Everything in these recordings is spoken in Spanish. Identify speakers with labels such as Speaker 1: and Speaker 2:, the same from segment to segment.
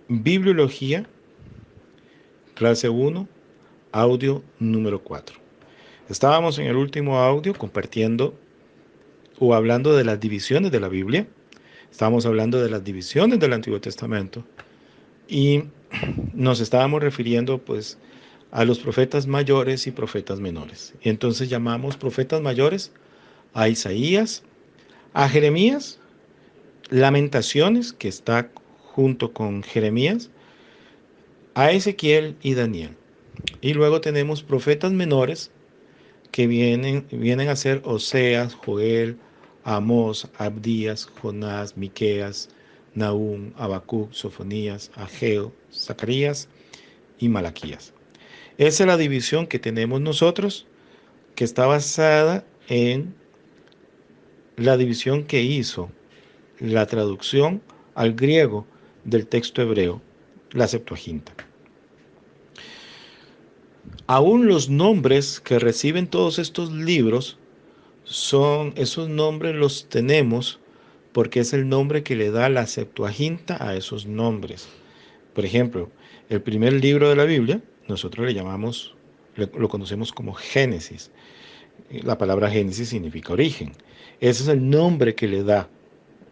Speaker 1: Bibliología, clase 1, audio número 4. Estábamos en el último audio compartiendo o hablando de las divisiones de la Biblia. Estábamos hablando de las divisiones del Antiguo Testamento y nos estábamos refiriendo pues a los profetas mayores y profetas menores. Y entonces llamamos profetas mayores a Isaías, a Jeremías, Lamentaciones, que está junto con Jeremías, a Ezequiel y Daniel. Y luego tenemos profetas menores que vienen a ser Oseas, Joel, Amós, Abdías, Jonás, Miqueas, Nahum, Habacuc, Sofonías, Ageo, Zacarías y Malaquías. Esa es la división que tenemos nosotros, que está basada en la división que hizo la traducción al griego del texto hebreo, la Septuaginta. Aún los nombres que reciben todos estos libros esos nombres los tenemos porque es el nombre que le da la Septuaginta a esos nombres. Por ejemplo, el primer libro de la Biblia, nosotros lo conocemos como Génesis. La palabra Génesis significa origen. Ese es el nombre que le da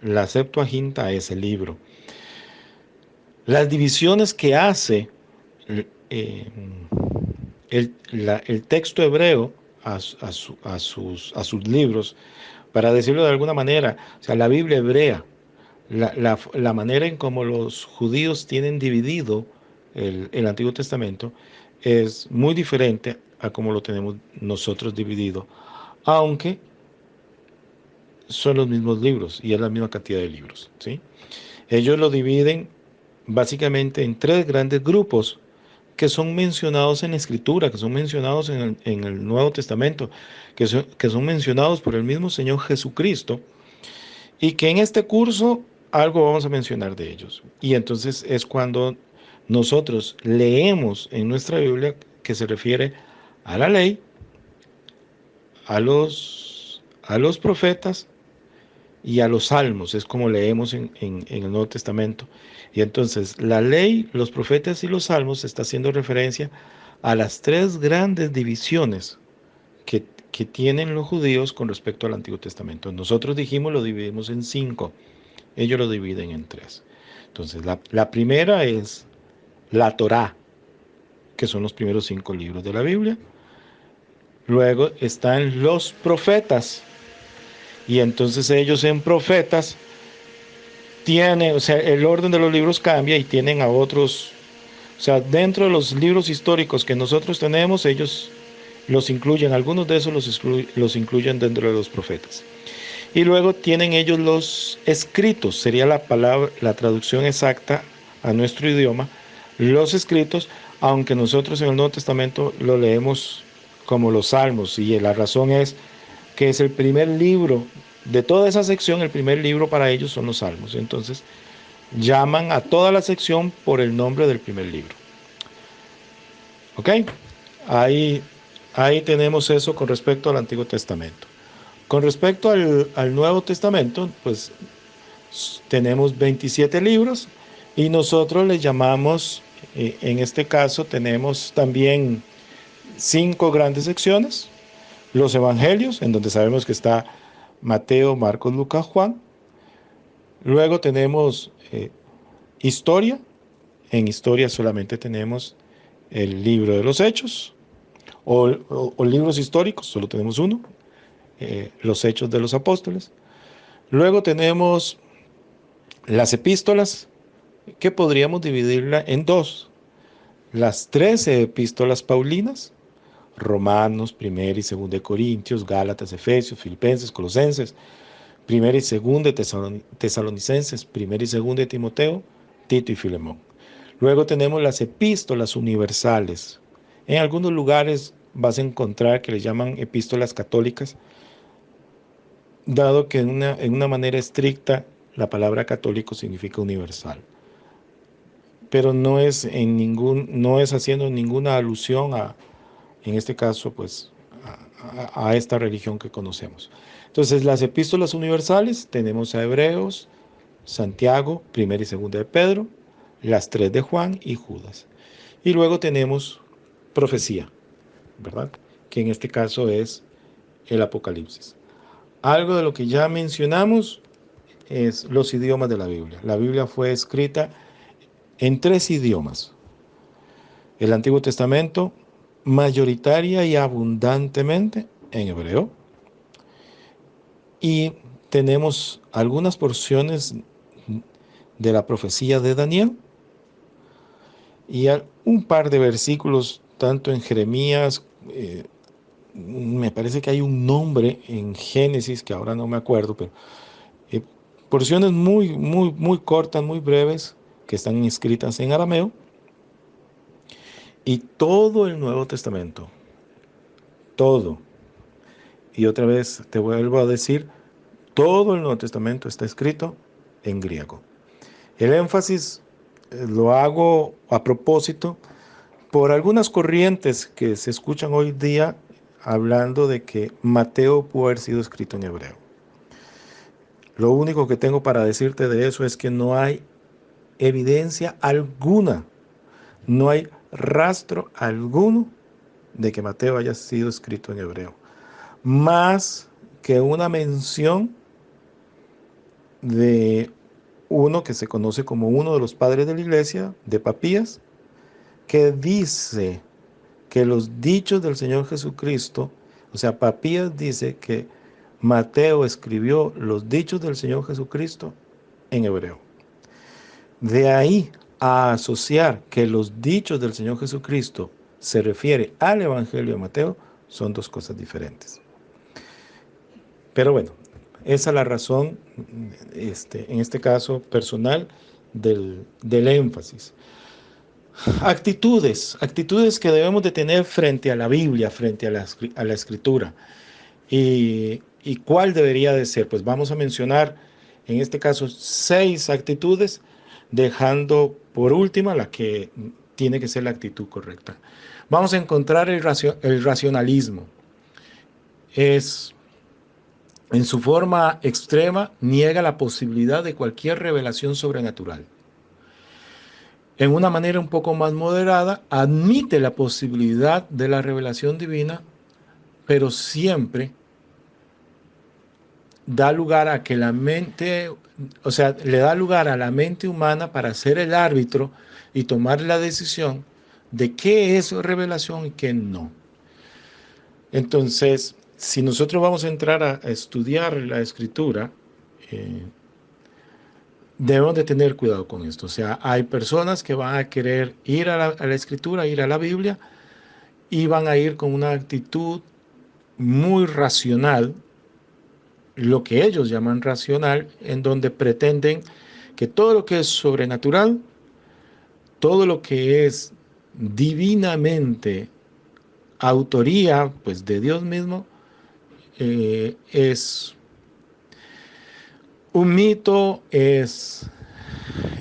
Speaker 1: la Septuaginta a ese libro. Las divisiones que hace eh, el texto hebreo a sus libros, para decirlo de alguna manera, o sea, la Biblia hebrea, la manera en cómo los judíos tienen dividido el Antiguo Testamento es muy diferente a como lo tenemos nosotros dividido, aunque son los mismos libros y es la misma cantidad de libros, ¿sí? Ellos lo dividen básicamente en tres grandes grupos que son mencionados en la Escritura, que son mencionados en el Nuevo Testamento, que son mencionados por el mismo Señor Jesucristo, y que en este curso algo vamos a mencionar de ellos. Y entonces es cuando nosotros leemos en nuestra Biblia que se refiere a la ley, a los profetas y a los salmos, es como leemos en el Nuevo Testamento. Y entonces la ley, los profetas y los salmos está haciendo referencia a las tres grandes divisiones que tienen los judíos con respecto al Antiguo Testamento. Nosotros dijimos lo dividimos en 5, ellos lo dividen en 3. Entonces la primera es la Torá, que son los primeros 5 libros de la Biblia. Luego están los profetas, y entonces ellos en profetas tienen, o sea, el orden de los libros cambia y tienen a otros, o sea, dentro de los libros históricos que nosotros tenemos, ellos los incluyen, algunos de esos los incluyen dentro de los profetas. Y luego tienen ellos los escritos, sería la palabra, la traducción exacta a nuestro idioma, los escritos, aunque nosotros en el Nuevo Testamento lo leemos como los salmos, y la razón es que es el primer libro de toda esa sección, el primer libro para ellos son los salmos. Entonces llaman a toda la sección por el nombre del primer libro. ¿Ok? Ahí, ahí tenemos eso con respecto al Antiguo Testamento. Con respecto al Nuevo Testamento, pues tenemos 27 libros y nosotros les llamamos, en este caso tenemos también 5 grandes secciones. Los evangelios, en donde sabemos que está Mateo, Marcos, Lucas, Juan. Luego tenemos historia. En historia solamente tenemos el libro de los hechos o libros históricos, solo tenemos uno, los hechos de los apóstoles. Luego tenemos las epístolas, que podríamos dividirla en dos. Las 13 epístolas paulinas, Romanos, 1 y 2 de Corintios, Gálatas, Efesios, Filipenses, Colosenses, 1 y 2 de Tesalonicenses, 1 y 2 de Timoteo, Tito y Filemón. Luego tenemos las epístolas universales. En algunos lugares vas a encontrar que les llaman epístolas católicas, dado que en una manera estricta la palabra católico significa universal. Pero no es haciendo ninguna alusión en este caso, pues, a esta religión que conocemos. Entonces, las epístolas universales tenemos a Hebreos, Santiago, 1 y 2 de Pedro, las 3 de Juan y Judas. Y luego tenemos profecía, ¿verdad? Que en este caso es el Apocalipsis. Algo de lo que ya mencionamos es los idiomas de la Biblia. La Biblia fue escrita en 3 idiomas. El Antiguo Testamento, mayoritaria y abundantemente en hebreo. Y tenemos algunas porciones de la profecía de Daniel y un par de versículos, tanto en Jeremías, me parece que hay un nombre en Génesis, que ahora no me acuerdo, pero eh, porciones muy cortas, muy breves, que están escritas en arameo, y todo el Nuevo Testamento, todo, y otra vez te vuelvo a decir, todo el Nuevo Testamento está escrito en griego. El énfasis lo hago a propósito por algunas corrientes que se escuchan hoy día hablando de que Mateo pudo haber sido escrito en hebreo. Lo único que tengo para decirte de eso es que no hay evidencia alguna, no hay rastro alguno de que Mateo haya sido escrito en hebreo, más que una mención de uno que se conoce como uno de los padres de la iglesia, de Papías, que dice que los dichos del Señor Jesucristo, o sea, Papías dice que Mateo escribió los dichos del Señor Jesucristo en hebreo. De ahí a asociar que los dichos del Señor Jesucristo se refiere al Evangelio de Mateo, son dos cosas diferentes. Pero bueno, esa es la razón, en este caso personal, del énfasis. Actitudes que debemos de tener frente a la Biblia, frente a la Escritura. ¿Y cuál debería de ser? Pues vamos a mencionar, en este caso, 6 actitudes, dejando por última la que tiene que ser la actitud correcta. Vamos a encontrar el racionalismo. Es, en su forma extrema, niega la posibilidad de cualquier revelación sobrenatural. En una manera un poco más moderada, admite la posibilidad de la revelación divina, pero siempre da lugar a que la mente, o sea, le da lugar a la mente humana para ser el árbitro y tomar la decisión de qué es revelación y qué no. Entonces, si nosotros vamos a entrar a estudiar la escritura, debemos de tener cuidado con esto. O sea, hay personas que van a querer ir a la escritura, ir a la Biblia, y van a ir con una actitud muy racional, lo que ellos llaman racional, en donde pretenden que todo lo que es sobrenatural, todo lo que es divinamente autoría, pues de Dios mismo, es un mito, es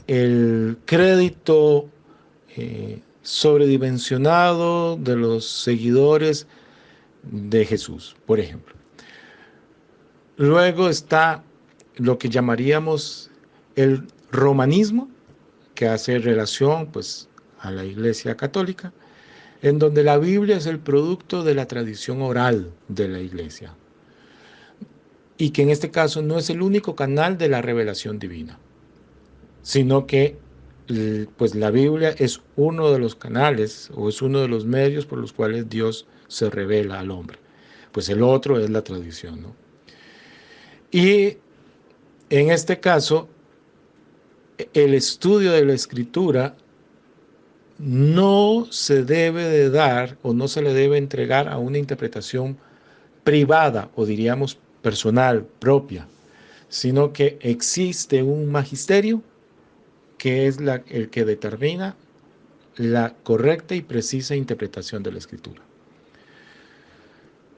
Speaker 1: el crédito sobredimensionado de los seguidores de Jesús, por ejemplo. Luego está lo que llamaríamos el romanismo, que hace relación pues a la Iglesia Católica, en donde la Biblia es el producto de la tradición oral de la Iglesia, y que en este caso no es el único canal de la revelación divina, sino que pues la Biblia es uno de los canales o es uno de los medios por los cuales Dios se revela al hombre. Pues el otro es la tradición, ¿no? Y en este caso, el estudio de la Escritura no se debe de dar o no se le debe entregar a una interpretación privada o diríamos personal, propia, sino que existe un magisterio que es el que determina la correcta y precisa interpretación de la Escritura.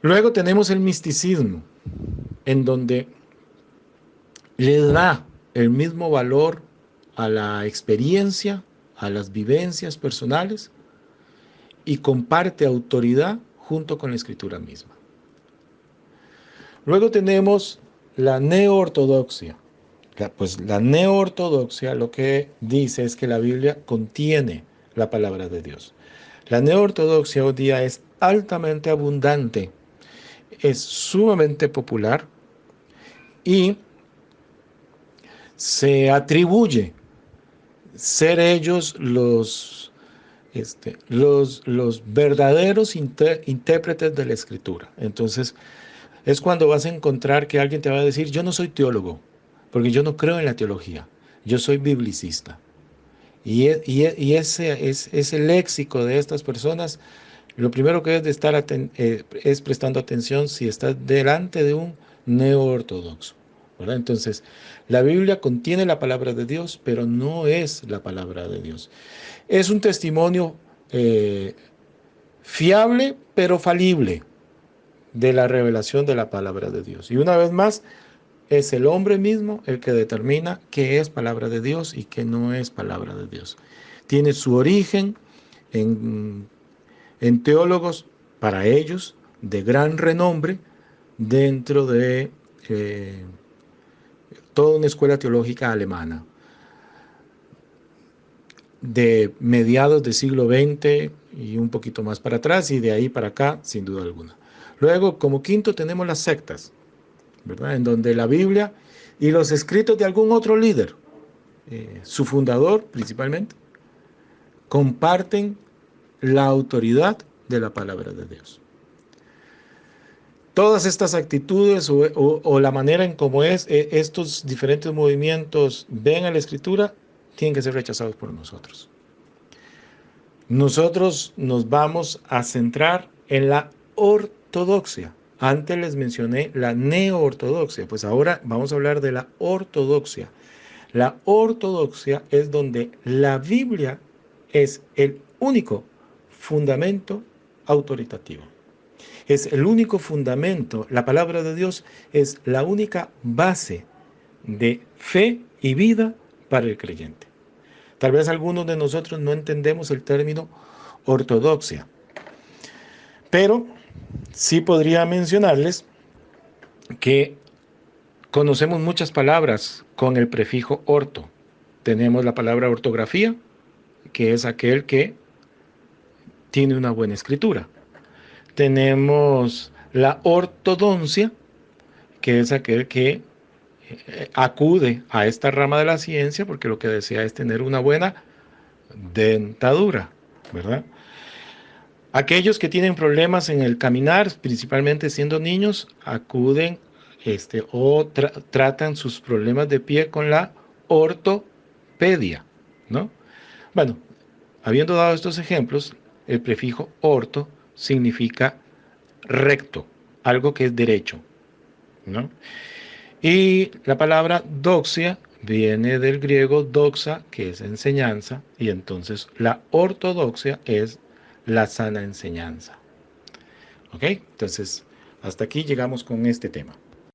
Speaker 1: Luego tenemos el misticismo, en donde le da el mismo valor a la experiencia, a las vivencias personales, y comparte autoridad junto con la Escritura misma. Luego tenemos la neoortodoxia, Pues la neoortodoxia lo que dice es que la Biblia contiene la palabra de Dios. La neoortodoxia hoy día es altamente abundante, es sumamente popular y se atribuye ser ellos los verdaderos intérpretes de la Escritura. Entonces, es cuando vas a encontrar que alguien te va a decir, yo no soy teólogo, porque yo no creo en la teología, yo soy biblicista. Ese léxico de estas personas, lo primero que debes de estar es prestando atención si estás delante de un neoortodoxo, ¿verdad? Entonces, la Biblia contiene la palabra de Dios, pero no es la palabra de Dios. Es un testimonio eh, fiable, pero falible de la revelación de la palabra de Dios. Y una vez más, es el hombre mismo el que determina qué es palabra de Dios y qué no es palabra de Dios. Tiene su origen en, en teólogos, para ellos, de gran renombre, dentro de toda una escuela teológica alemana, de mediados del siglo XX y un poquito más para atrás, y de ahí para acá, sin duda alguna. Luego, como quinto, tenemos las sectas, ¿verdad? En donde la Biblia y los escritos de algún otro líder, su fundador principalmente, comparten la autoridad de la palabra de Dios. Todas estas actitudes o la manera en cómo estos diferentes movimientos ven a la Escritura tienen que ser rechazados por nosotros. Nosotros nos vamos a centrar en la ortodoxia. Antes les mencioné la neoortodoxia, pues ahora vamos a hablar de la ortodoxia. La ortodoxia es donde la Biblia es el único fundamento autoritativo. Es el único fundamento, la palabra de Dios es la única base de fe y vida para el creyente. Tal vez algunos de nosotros no entendemos el término ortodoxia, pero sí podría mencionarles que conocemos muchas palabras con el prefijo orto. Tenemos la palabra ortografía, que es aquel que tiene una buena escritura. Tenemos la ortodoncia, que es aquel que acude a esta rama de la ciencia porque lo que desea es tener una buena dentadura, ¿verdad? Aquellos que tienen problemas en el caminar, principalmente siendo niños, acuden tratan sus problemas de pie con la ortopedia, ¿no? Bueno, habiendo dado estos ejemplos, el prefijo orto significa recto, algo que es derecho, ¿no? Y la palabra doxia viene del griego doxa, que es enseñanza, y entonces la ortodoxia es la sana enseñanza. ¿Ok? Entonces, hasta aquí llegamos con este tema.